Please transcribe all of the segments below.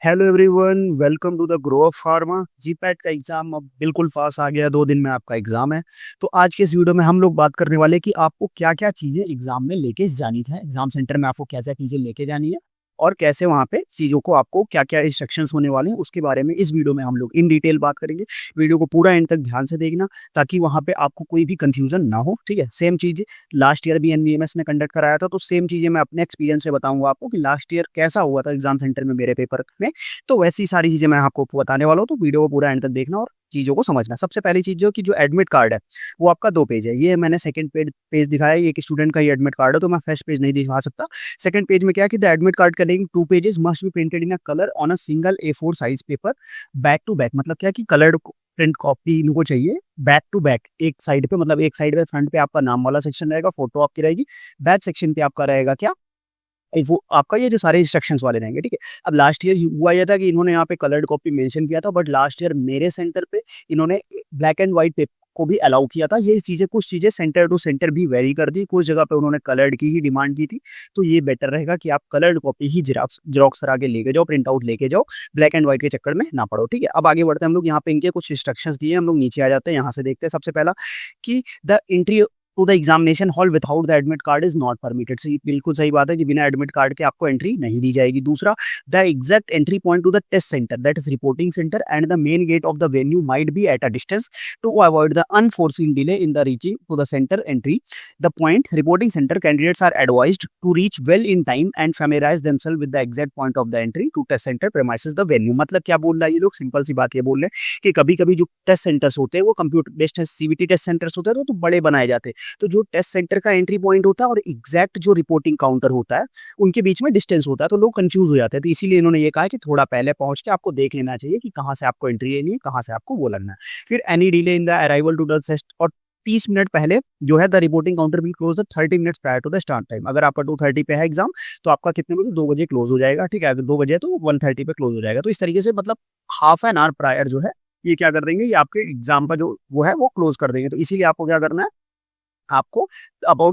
Hello everyone, welcome to the grow up pharma. GPAT का exam अब बिल्कुल पास आ गया, 2 दिन में आपका एग्जाम है। तो आज के इस वीडियो में हम लोग बात करने वाले कि आपको क्या क्या चीजें एग्जाम में लेके जानी है, एग्जाम सेंटर में आपको क्या क्या चीजें लेके जानी है और कैसे वहाँ पे चीजों को आपको क्या क्या इंस्ट्रक्शंस होने वाले हैं उसके बारे में इस वीडियो में हम लोग इन डिटेल बात करेंगे। वीडियो को पूरा एंड तक ध्यान से देखना ताकि वहाँ पे आपको कोई भी कंफ्यूजन ना हो। ठीक है, सेम चीज लास्ट ईयर भी एनबीएमएस ने कंडक्ट कराया था, तो सेम चीजें मैं अपने एक्सपीरियंस से बताऊंगा आपको कि लास्ट ईयर कैसा हुआ था एग्जाम सेंटर में मेरे पेपर में। तो वैसी सारी चीजें मैं आपको बताने वाला हूँ, तो वीडियो को पूरा एंड तक देखना और चीजों को समझना। सबसे पहली चीज जो कि जो एडमिट कार्ड है वो आपका 2 पेज है। ये मैंने सेकंड पेज दिखाया, ये एक स्टूडेंट का ही एडमिट कार्ड है तो मैं फर्स्ट पेज नहीं दिखा सकता। सेकंड पेज में क्या कि द एडमिट कार्ड करेंगे 2 pages must be printed in a colour on a single A4 size paper back to back. मतलब क्या कि कलर्ड प्रिंट कॉपी इनको चाहिए बैक टू बैक, एक साइड पे, मतलब एक साइड पे फ्रंट पे आपका नाम वाला सेक्शन रहेगा, फोटो आपकी रहेगी, बैक सेक्शन पे आपका रहेगा क्या, वो आपका ये जो सारे इंस्ट्रक्शंस वाले रहेंगे। ठीक है, अब लास्ट ईयर हुआ ये था कि इन्होंने यहाँ पे कलर्ड कॉपी मेंशन किया था, बट लास्ट ईयर मेरे सेंटर पे इन्होंने ब्लैक एंड व्हाइट पेपर को भी अलाउ किया था। ये चीजें, कुछ चीजें सेंटर टू सेंटर भी वेरी कर दी, कुछ जगह पे उन्होंने कलर्ड की ही डिमांड की थी। तो ये बेटर रहेगा कि आप कलर्ड कॉपी ही जेरोक्स करा के लेके जाओ, प्रिंट आउट लेके जाओ, ब्लैक एंड व्हाइट के चक्कर में ना पड़ो। ठीक है, अब आगे बढ़ते हैं हम लोग। यहाँ पे इनके कुछ इंस्ट्रक्शंस दिए, हम लोग नीचे आ जाते हैं, यहाँ से देखते हैं। सबसे पहला कि the entry to the examination hall without the admit card is not permitted. सही, बिल्कुल सही बात है कि बिना एडमिट कार्ड के आपको एंट्री नहीं दी जाएगी। दूसरा, the exact entry point to the test centre that is reporting centre and the main gate of the venue might be at a distance to avoid the unforeseen delay in the reaching to the centre entry the point reporting centre. Candidates are advised to reach well in time and familiarise themselves with the exact point of the entry to test centre premises the venue. मतलब क्या बोल रहा है ये लोग, simple सी बात ये बोल रहे हैं कि कभी कभी जो टेस्ट सेंटर्स होते हैं वो computer based CBT test centres होते हैं तो बड़े बनाए जाते हैं। तो जो टेस्ट सेंटर का एंट्री पॉइंट होता है और एग्जैक्ट जो रिपोर्टिंग काउंटर होता है उनके बीच में डिस्टेंस होता है, तो लोग कंफ्यूज हो जाते हैं। तो इसीलिए इन्होंने ये कहा कि थोड़ा पहले पहुंच के आपको देख लेना चाहिए कि कहां से आपको एंट्री लेनी है, कहां से आपको वो लगना है। फिर any delay in the arrival to the test, और 30 मिनट पहले जो है the reporting counter will close 30 minutes prior to the start time. अगर आपका 2:30 पे है एग्जाम तो आपका कितने बजे, 2 बजे क्लोज हो जाएगा। ठीक है, अगर 2 बजे है तो 1:30 पे क्लोज हो जाएगा। तो इस तरीके से मतलब हाफ एन आवर प्रायर जो है ये क्या कर देंगे, ये आपके एग्जाम का जो वो है वो क्लोज कर देंगे। तो इसीलिए आपको क्या करना है, आपको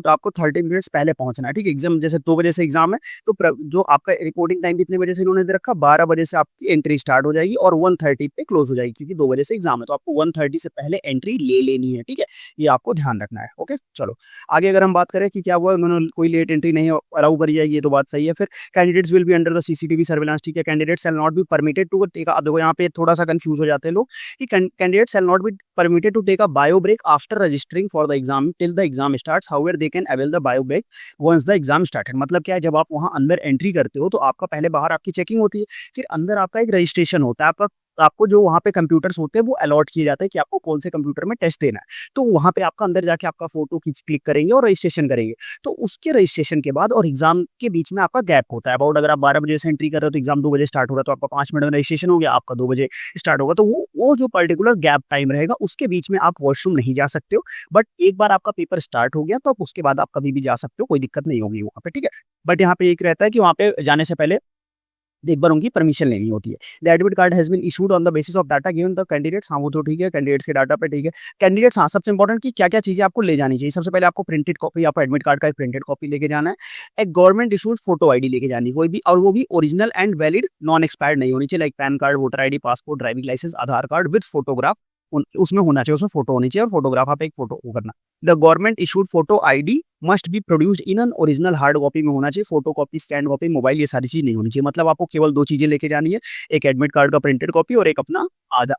आपको 30 मिनट्स पहले पहुंचना है। ठीक है, एग्जाम जैसे 2 बजे से एग्जाम है तो जो आपका रिपोर्टिंग टाइम कितने बजे से इन्होंने दे रखा, 12 बजे से आपकी एंट्री स्टार्ट हो जाएगी और 1:30 पे क्लोज हो जाएगी, क्योंकि 2 बजे से एग्जाम है तो आपको 1:30 से पहले एंट्री ले लेनी है। ठीक है, ये आपको ध्यान रखना है। ओके, चलो आगे अगर हम बात करें कि क्या हुआ, उन्होंने कोई लेट एंट्री नहीं अलाउ करी जाएगी, ये तो बात सही है। फिर candidates will be under the CCTV surveillance. ठीक है, candidates shall not be permitted to take, देखो यहाँ पे थोड़ा सा कंफ्यूज हो जाते हैं लोग कि candidates shall not be permitted to take a bio break after registering for the exam till the exam starts, however they can avail the bio break once the exam started. मतलब क्या है, जब आप वहां अंदर एंट्री करते हो तो आपका पहले बाहर आपकी चेकिंग होती है, फिर अंदर आपका एक रजिस्ट्रेशन होता है। आपको जो वहां पे कंप्यूटर्स होते हैं वो अलॉट किए जाते हैं कि आपको कौन से कंप्यूटर में टेस्ट देना है। तो वहां पे आपका अंदर जाके आपका फोटो खींच क्लिक करेंगे और रजिस्ट्रेशन करेंगे। तो उसके रजिस्ट्रेशन के बाद और एग्जाम के बीच में आपका गैप होता है अबाउट, अगर आप 12 बजे से एंट्री कर रहे हो तो एग्जाम 2 बजे स्टार्ट हो रहा है तो आपका 5 मिनट में रजिस्ट्रेशन हो गया, आपका 2 बजे स्टार्ट होगा। तो वो जो पर्टिकुलर गैप टाइम रहेगा उसके बीच में आप वॉशरूम नहीं जा सकते हो। बट एक बार आपका पेपर स्टार्ट हो गया तो आप उसके बाद आप कभी भी जा सकते हो, कोई दिक्कत नहीं होगी वहाँ पे। ठीक है, बट यहाँ पे एक रहता है कि वहाँ पे जाने से पहले एक बार उनकी परमिशन लेनी होती है। The admit card has been issued on the basis of data given the candidates. हाँ वो तो ठीक है, कैंडिडेट्स के डाटा पे ठीक है। कैंडिडेट्स, हाँ सबसे इंपॉर्टेंट कि क्या क्या चीजें आपको ले जानी चाहिए। सबसे पहले आपको प्रिंटेड कॉपी, आपको एडमिट कार्ड का एक प्रिंटेड कॉपी लेके जाना है। एक गवर्नमेंट इशूड फोटो आईडी लेके जानी है कोई भी, और वो भी original and valid, non expired नहीं होनी चाहिए, like PAN card, voter ID, passport, driving licence, Aadhaar card with photograph उसमें होना चाहिए, उसमें फोटो होनी चाहिए और फोटोग्राफ आप एक फोटो करना। The government issued photo ID must be produced in an original hard copy में होना चाहिए। Photo copy, scan copy, mobile, ये सारी चीज नहीं होनी चाहिए। मतलब आपको केवल 2 चीजें लेके जानी है, एक एडमिट कार्ड का प्रिंटेड कॉपी और एक अपना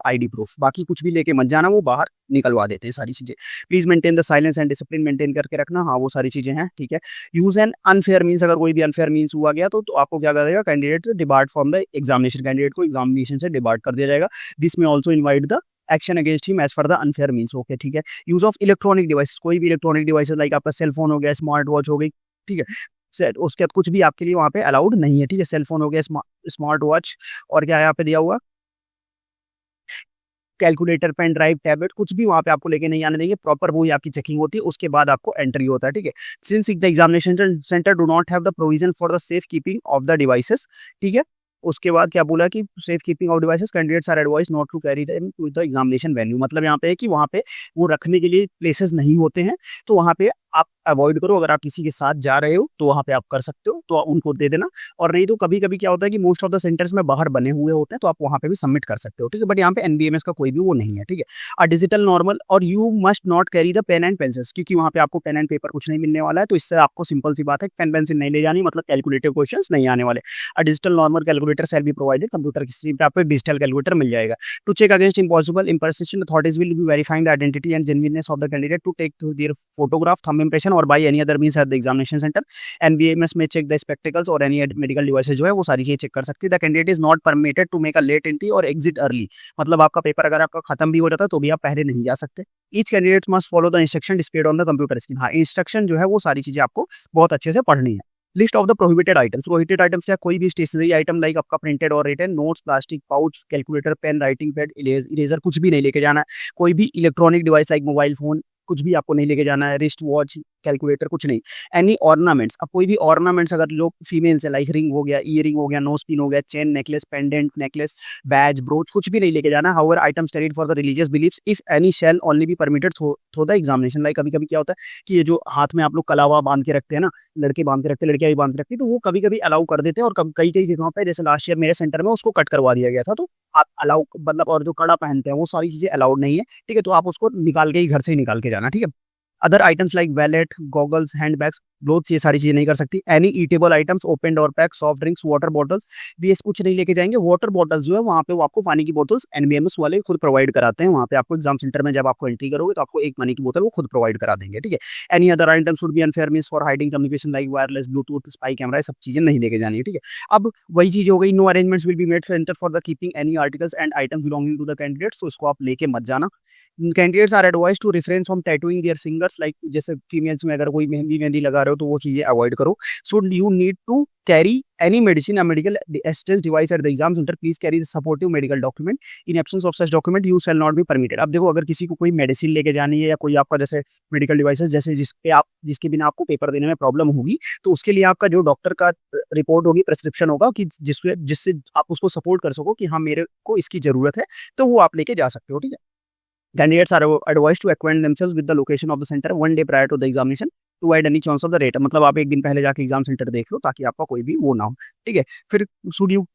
आईडी प्रूफ। बाकी कुछ भी लेके मत जाना, वो बाहर निकलवा देते हैं सारी चीजें। Please maintain the silence and discipline, maintain करके रखना। हाँ वो सारी चीजें हैं, ठीक है। यूज एन अनफेयर मीन्स, अगर कोई भी अनफेयर मीन्स हुआ गया तो आपको क्या करेगा, candidate debarred from the examination, candidate को एग्जामिनेशन से डिबार्ट कर दिया जाएगा। दिस में also invite the action against him as for the unfair means. Okay, ठीक है। यूज ऑफ इलेक्ट्रॉनिक डिवाइस, कोई भी इलेक्ट्रॉनिक डिवाइसेस लाइक आपका सेल फोन हो गया, स्मार्ट वॉच हो गई, ठीक है, उसके बाद कुछ भी आपके लिए वहां पे अलाउड नहीं है। ठीक है, सेल फोन हो गया, स्मार्ट वॉच, और क्या यहाँ पे दिया हुआ, कैलकुलेटर, पेन ड्राइव, टैबलेट, कुछ भी वहां पे आपको लेके नहीं आने देंगे। प्रॉपर वो आपकी चेकिंग होती है, उसके बाद आपको एंट्री होता है। ठीक है, since the examination centre do not have the provision for the safe keeping of the devices. ठीक है, उसके बाद क्या बोला कि safe keeping of devices, candidates are advise not to carry them to the examination venue. मतलब यहाँ पे है कि वहाँ पे वो रखने के लिए प्लेसेस नहीं होते हैं, तो वहाँ पे आप अवॉइड करो। अगर आप किसी के साथ जा रहे हो तो वहाँ पे आप कर सकते हो, तो उनको दे देना। और नहीं तो कभी-कभी क्या होता है कि मोस्ट ऑफ द सेंटर्स में बाहर बने हुए होते हैं, तो आप वहाँ पे भी सबमिट कर सकते हो, ठीक है? बट यहाँ पे एनबीएमएस का कोई भी वो नहीं है, ठीक है? डिजिटल नॉर्मल, और you must not carry the pen and pencils, क्योंकि वहाँ पे आपको पेन एंड पेपर कुछ नहीं मिलने वाला है, तो इससे आपको सिंपल सी बात है, पेन पेंसिल नहीं ले जानी, मतलब कैलकुलेटिव क्वेश्चंस नहीं आने वाले। Digital normal calculator shall be provided, computer की स्क्रीन पे आपको डिजिटल कैलकुलेटर मिल जाएगा। To check against impossible impersistent authorities will be verifying the identity and genuineness of the candidate to take to their photograph, thumb impression or by any other means at the examination center. NBMS may check the spectacles or any medical devices जो है वो सारी चीजें check कर सकती है। The candidate is not permitted to make a late entry or exit early, मतलब आपका पेपर अगर आपका खत्म भी हो जाता है तो भी आप पहले नहीं जा सकते। Each candidate must follow the instruction displayed on the computer screen। हाँ, इंस्ट्रक्शन जो है वो सारी चीजें आपको बहुत अच्छे से पढ़नी है। List of the prohibited items, prohibited items क्या, कोई भी स्टेशनरी आइटम लाइक आपका प्रिंटेड और written notes, plastic pouch, calculator, pen, writing pad, eraser कुछ भी नहीं लेके जाना है। कोई भी electronic device like mobile phone कुछ भी आपको नहीं लेके जाना है। रिस्ट वॉच, कैलकुलेटर कुछ नहीं। एनी ऑर्नामेंट्स, अब कोई भी ऑर्नामेंट्स अगर लोग फीमेल्स है लाइक रिंग हो गया, ईयरिंग हो गया, नोज पिन हो गया, chain, necklace, pendant, necklace, badge, brooch कुछ भी नहीं लेके जाना। However item studied for the religious beliefs if any shall only be permitted through the examination. Like कभी कभी क्या होता है कि ये जो हाथ में आप लोग कलावा बांध के रखते हैं ना, लड़के बांध के रखते हैं, लड़कियां भी बांध के रखती है, तो वो कभी कभी अलाउ कर देते हैं। और कई कई जगहों पे जैसे लास्ट ईयर मेरे सेंटर में उसको कट करवा दिया गया था, तो आप अलाउ मतलब, और जो कड़ा पहनते हैं वो सारी चीजें अलाउड नहीं है, ठीक है? तो आप उसको निकाल के ही घर से ही निकाल के जाना, ठीक है? Other items like wallet, goggles, hand bags, clothes, ये सारी चीजें नहीं कर सकती। Any eatable items, open door pack, soft drinks, water bottles, ये कुछ नहीं लेके जाएंगे। वाटर बॉटल्स जो है वहाँ पे वो आपको पानी की बोतल्स एनबीएमएस वाले खुद प्रोवाइड कराते हैं। वहाँ पे आपको एग्जाम सेंटर में जब आपको एंट्री करोगे तो आपको एक पानी की बोतल वो खुद प्रोवाइड करा देंगे, ठीक है? Any other items should be unfair means for hiding communication like wireless, Bluetooth, spy camera, सब चीजें नहीं लेके जानी है, ठीक है? अब वही चीज हो गई, no arrangements will be made centre for the keeping any articles and items belonging to the candidates, तो इसको आप लेके मत जाना। Candidates are advise to refrain from tattooing their fingers, like जैसे फीमेल्स में अगर कोई मेहंदी लगा रहे हो तो वो चीजें अवॉइड करो। Should you need to carry any medicine or medical assistance device at the exam center, please carry the supportive medical document. In absence of such document you shall not be permitted। अब देखो, अगर किसी को कोई medicine लेके जानी है या कोई आपका जैसे मेडिकल डिवाइसेस जैसे जिसके बिना आपको पेपर देने में प्रॉब्लम होगी, तो उसके लिए आपका जो डॉक्टर का रिपोर्ट होगी, प्रेस्क्रिप्शन होगा कि जिससे आप उसको सपोर्ट कर सको कि हाँ मेरे को इसकी जरूरत है, तो वो आप लेके जा सकते हो, ठीक है? Candidates are advised to acquaint themselves with the location of the center 1 day prior to the examination to avoid any chance of the rate, मतलब आप एक दिन पहले जाके एग्जाम सेंटर देख लो ताकि आपका कोई भी वो ना हो, ठीक है? फिर should you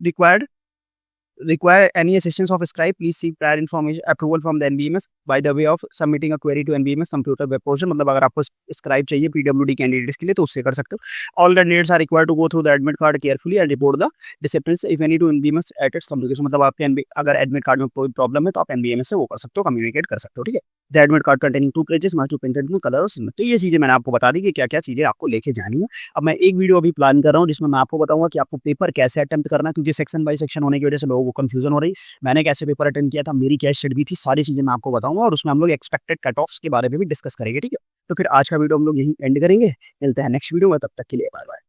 require any assistance of scribe, please seek prior information approval from the NBMS by the way of submitting a query to NBMS computer web portal। मतलब अगर आपको स्क्राइब चाहिए पीडब्ल्यूडी कैंडिडेट्स के लिए तो उससे कर सकते हो। All candidates are required to go through the admit card carefully and report the disciplines if any to NBMS at its communication, मतलब आपके अगर एडमिट कार्ड में कोई प्रॉब्लम है तो आप NBMS से वो कर सकते हो, कम्युनिकेट कर सकते हो, ठीक है? The admit card containing 2 pages must be printed in colour और सिग्नेचर। तो ये चीजें मैंने आपको बता दी कि क्या क्या चीजें आपको लेके जानी है। अब मैं एक वीडियो अभी प्लान कर रहा हूँ जिसमें मैं आपको बताऊंगा कि आपको पेपर कैसे अटेम्प्ट करना है, क्योंकि सेक्शन बाय सेक्शन होने की वजह से लोगों को कंफ्यूजन हो रही। मैंने कैसे पेपर अटेंड किया था, मेरी क्या स्टडी थी, सारी चीजें मैं आपको बताऊंगा और उसमें हम लोग एक्सपेक्टेड कट ऑफ्स के बारे में भी डिस्कस करेंगे, ठीक है? तो फिर आज का वीडियो हम लोग यहीं एंड करेंगे, मिलते हैं नेक्स्ट वीडियो में, तब तक के लिए बाय बाय।